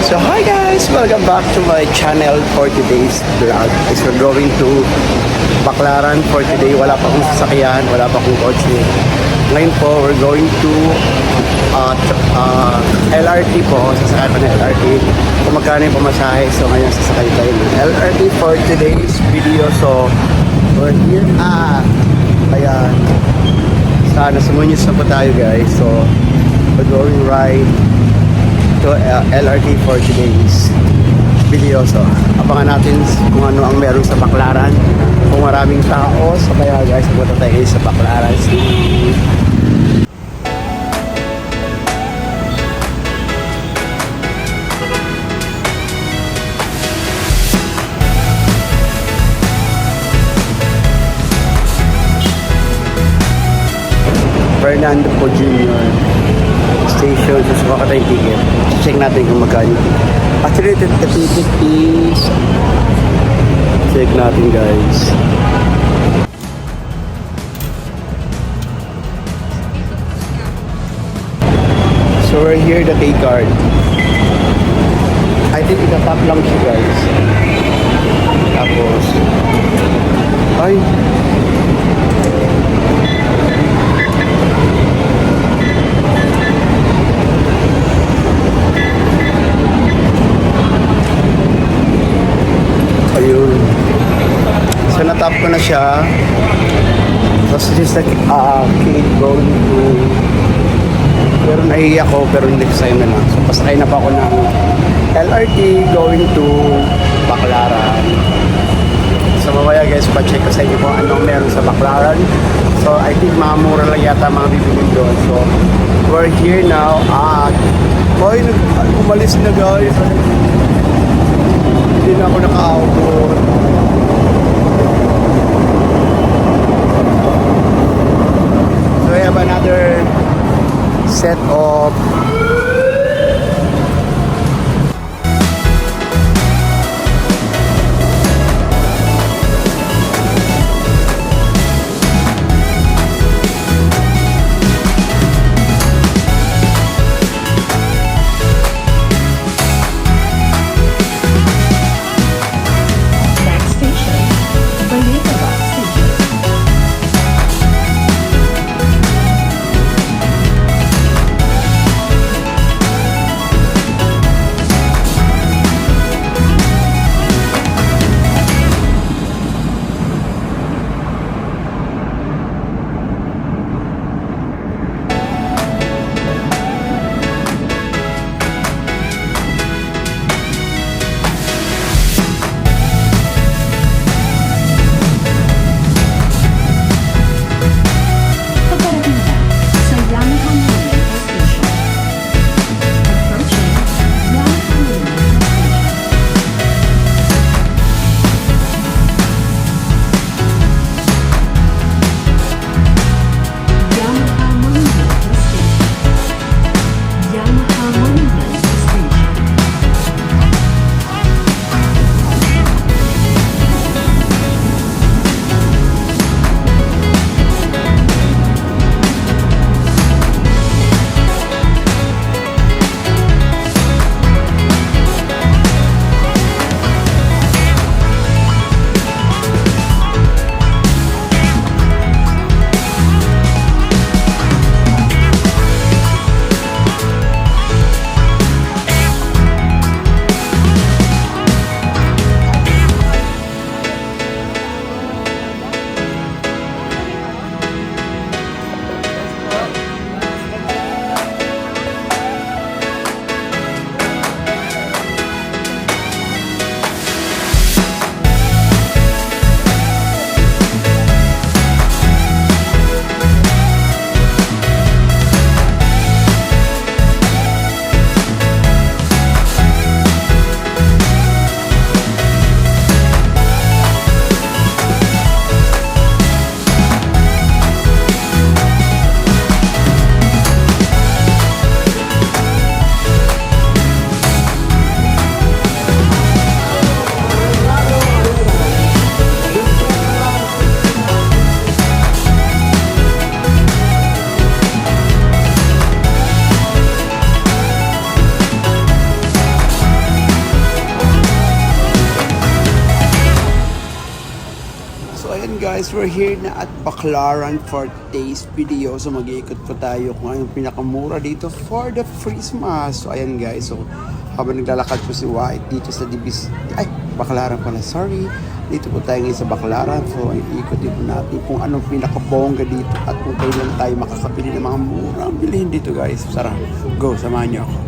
So hi guys! Welcome back to my channel for today's vlog. Is we're going to Baclaran for today. Wala pa akong sasakyan, wala pa akong kotse. Ngayon po, we're going to LRT po. Sasakay pa ng LRT. Kung magkano yung pamasahe. So ngayon sasakay tayo ng LRT for today's video. So we're here. Ayan. Sana sumunyos na po tayo guys. So we're going right to LRT for today's video. So abangan natin kung ano ang meron sa Baclaran, kung maraming tao. So kaya guys, pumunta tayo sa Baclaran City. Fernando Po Jr. Station. Susuka ka tayong ticket. Check natin kung magkano. Actually, the ticket is... Check natin guys. So we're here, the pay card. I think itatap lang siya guys. Tapos... Ay! Ayun. So natap ko na siya. Tapos this is the kid going to... Pero nahihiya ko, pero next time na lang. So pasakay na pa ako ng LRT going to Baclaran. So mamaya guys, pa-check ko sa inyo kung anong meron sa Baclaran. So I think mamura lang yata mga bibilin doon. So we're here now at... Hoy, umalis na guys. Hindi na ako naka-outdoor. So we have another set of guys, we're here na at Baclaran for today's video. So mag-iikot po tayo kung anong pinakamura dito for the Christmas. So ayan guys, so habang naglalakad po si White dito sa Baclaran pala, sorry. Dito po tayo ngayon sa Baclaran. So iikot din po natin kung anong pinakabongga dito at kung kailan tayo makakabili ng mga murang bilhin dito guys. Sarap, go, samahan niyo ako.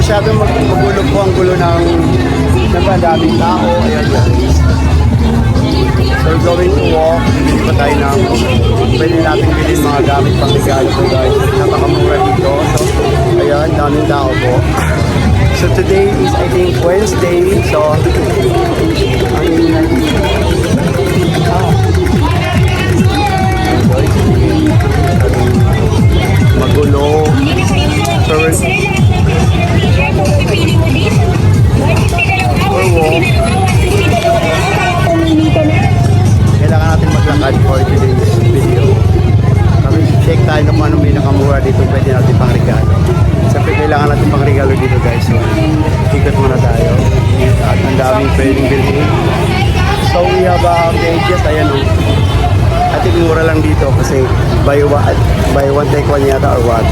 Masyadong magulo po ang gulo ng daming tao. Ayan guys. So we're going to walk. Bili pa tayo ng pwede natin bilhin mga gamit pang regalo po guys. Napakamura dito. So ayan, daming tao po. So today is I think Wednesday. So magulo. So kailangan natin maglakad for today's video. Kami check tayo kung anong pinakamura dito pwede natin pang regalo. Siyempre kailangan natin pang regalo dito guys. So ikot muna tayo. At ang daming pwedeng bilhin. So we have pages. Ayan o. At mura lang dito kasi buy one take one yata or what.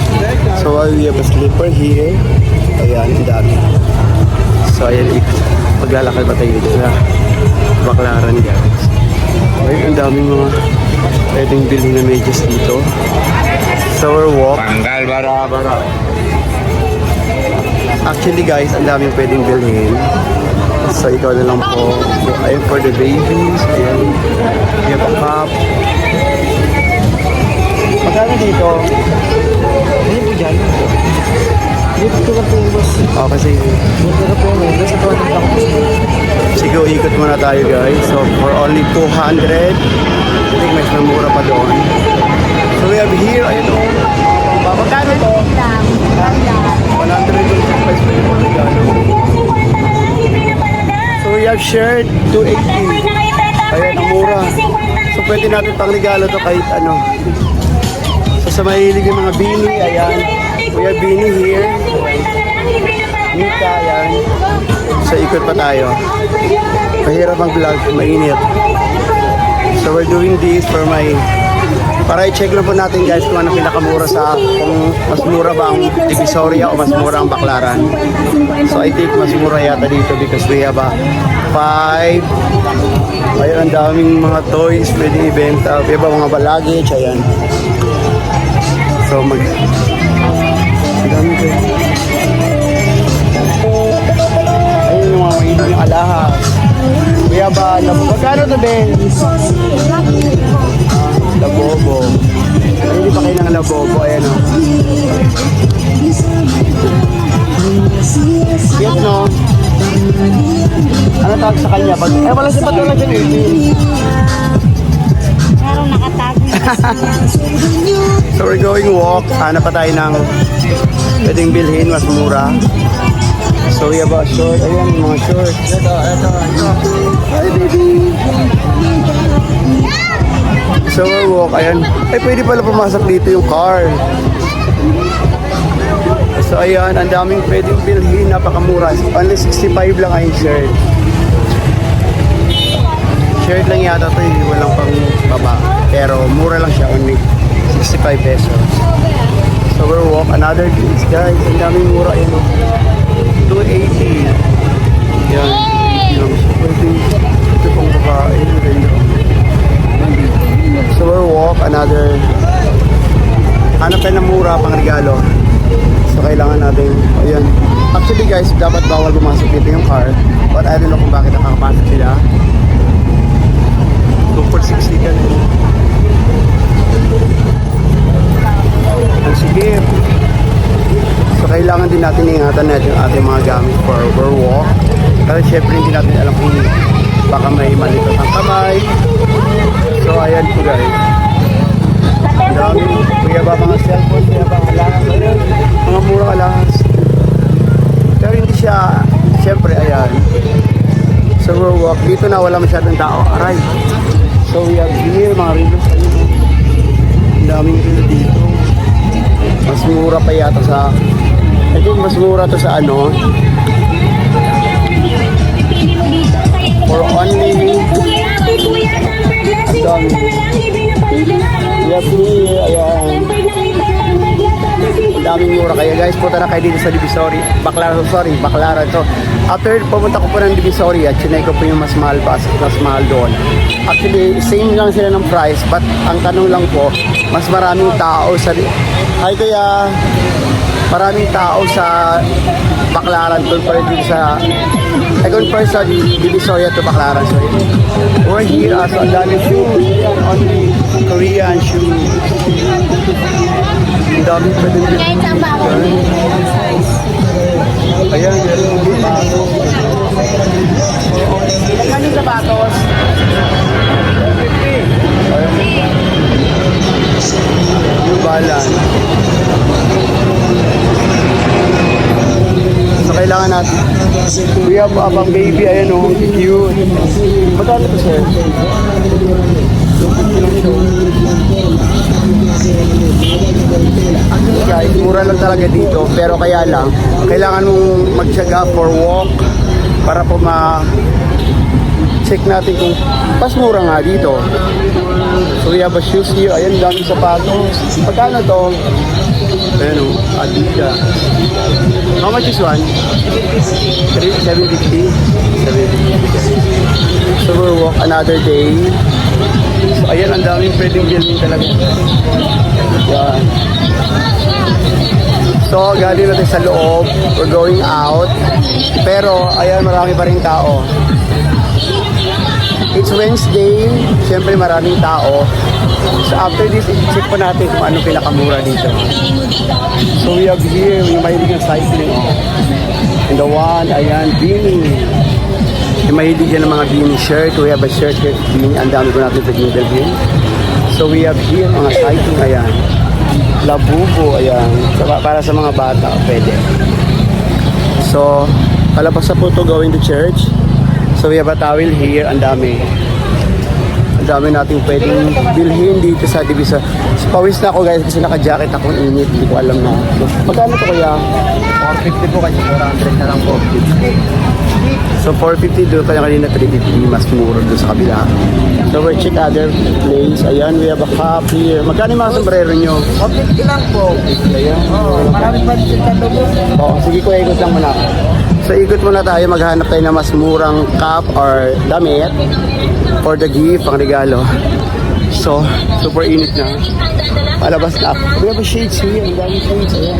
So we have a slipper here. Ayan, ang dami. So ayan, maglalakad ba tayo dito sa Baclaran guys. Ay, ang daming mga pwedeng bilhin na medyas dito. So we're walk. Panggal bara. Actually guys, ang daming pwedeng bilhin. So ikaw na lang po. So ayun for the babies. Ayan. We have a cup. Magkano dito? Ano po dyan? Dito ka po yung boss. Kasi dito ka po yung boss. Sige, ikot muna tayo guys. So for only 200. I think mas mamura pa doon. So we have here, ayun o. Magkano ito? 100 yung price pa yung regalo. So we have shirt, 280. Ayan, ang mura. So pwede natin pang regalo to kahit ano. So sa mahilig yung mga beanie, ayan. We have beanie here. Mika, ayan. So ikot pa tayo. Mahirap ang vlog, mainit. So we're doing this for my Para i-check lang po natin guys kung ano pinakamura kung mas mura ba ang Divisoria o mas mura ang Baclaran. So I think mas mura yata dito because we have a 5. Ayun, ang daming mga toys pwedeng ibenta. We have mga luggage, ayan. So ang dami ko. Ayun yung mga mainit yung alahas. We have a magkano to Ben? Labobo. Ay, hindi pa kayo ng labobo. Ayan o. Cute no? Ano tawag sa kanya? Wala si Patula dyan eh. Pero nakatag. So we're going walk. Hanap pa tayo ng pwedeng bilhin, mas mura. So we have a short. Ayan, mga short. Ito. Hi baby. So we're walk. Ayan. Ay, pwede pala pumasok dito yung car. So ayan, ang daming pwedeng bilhin. Napakamura. Only 65 lang ang shirt. Shirt lang yata ito eh. Walang pang baba. Pero mura lang siya. Only 65 pesos. So we're walk. Another place guys. Ang daming mura yun. 280. Yan. Yung pwede. Ito pang babae. So we'll walk another. Hanap tayo ng mura pang regalo. So kailangan natin. Ayan. Actually guys, dapat bawal pumasok dito yung car. But I don't know kung bakit nakakapasok sila. 2 for 60 ka na. Ang sigip. So kailangan din natin ingatan natin yung ating mga gamit for our walk. Kasi syempre hindi natin alam kung baka may malitot ang kamay. So ayan po guys. Ang dami. Kuya ba mga cellphone, kuya ba mga alahas. Mga murang alahas. Pero hindi siya, syempre ayan. So we'll walk. Dito na wala masyadong tao. Aray. So we have here mga rilos. Ang daming rilo dito. Mas mura pa yata sa, I think mas mura to sa ano, for only, ang dami. Yep, ayan. Ang daming mura. Kaya guys, punta na kayo dito sa Divisoria. Baclaran. So, after pumunta ko po ng Divisoria, chinay ko po yung mas mahal pa, mas mahal doon. Actually, same lang sila ng price, but ang tanong lang po, mas maraming tao sa... Hi kuya! Maraming tao sa Baclaran compared din sa... I compare sa Divisoria to Baclaran. So, we're here as ang dami shoes. Only Korean shoes. Ang dami pa din dito. Kahit saan ba ako? Ayan, meron yung sapatos. Ano yung sapatos? 50. Ayan. Yung balan. So, kailangan natin. We have abang baby. Ayan o, cute. Magkano ito, sir? Actually guys, mura lang talaga dito. Pero kaya lang, kailangan mong magtiyaga for walk para po check natin kung pas mura nga dito. So we have a shoes here. Ayan, daming sapatos. Pagkano to? Ayan o, Adidas. How much is one? 750? 750. So we'll walk another day. So ayan, ang daming pwedeng bilhin talaga. Yan. So galing natin sa loob. We're going out. Pero ayan, marami pa rin tao. It's Wednesday. Siyempre maraming tao. So after this, i-check pa natin kung anong pinakamura dito. So we have here, yung mahilig ng cycling. And the one, ayan, beanie. Yung mahilig yan ng mga beanie shirt. We have a shirt here, beanie. Ang dami ko natin pwedeng dalhin. So we have here, mga cycling, ayan. Labubo, ayan. So, para sa mga bata, pwede. So, palabas na po ito going to church. So we have a towel here, ang dami. Ang dami nating pwedeng bilhin dito sa Divisoria. Pawis na ako guys kasi naka-jacket akong init. Hindi ko alam na. Magkano to kuya? 450 po kasi 400 na lang po. So 450 doon kaya kanina 350. Mas mura doon sa kabila. So we'll check other place. Ayan, we have a cup here. Magkano yung mga sombrero nyo? 450 lang po. Ayan. Maraming budget na po. Oo, sige kuya, ikot lang muna. So ikot muna tayo, maghanap tayo ng mas murang cup or damit for the gift, pang regalo. So, super init na. Palabas na ako. We have a shades here, ang daming shades. Ayan.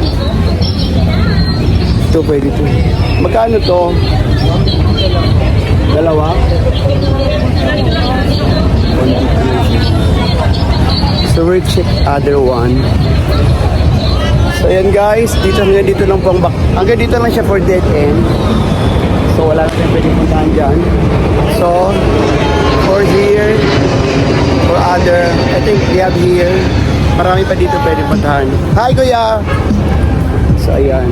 Ito, pwede ito. Magkano to? Dalawa? So we'll check other one. So ayan guys, hanggang dito lang po hanggang dito lang siya for dead end. So wala na tayong pwede puntahan dyan. So, for here, for other, I think we have here, marami pa dito pwede puntahan. Hi kuya! So ayan,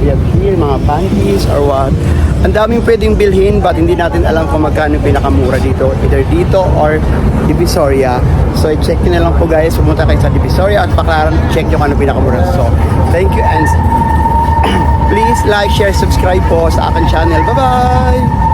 we have here mga panties or what. Ang daming pwedeng bilhin but hindi natin alam kung magkano yung pinakamura dito. Either dito or Divisoria. So i-check nyo na lang po guys. Pumunta kayo sa Divisoria at paklaran check nyo kung ano pinakamura. So thank you and please like, share, subscribe po sa aking channel. Bye-bye!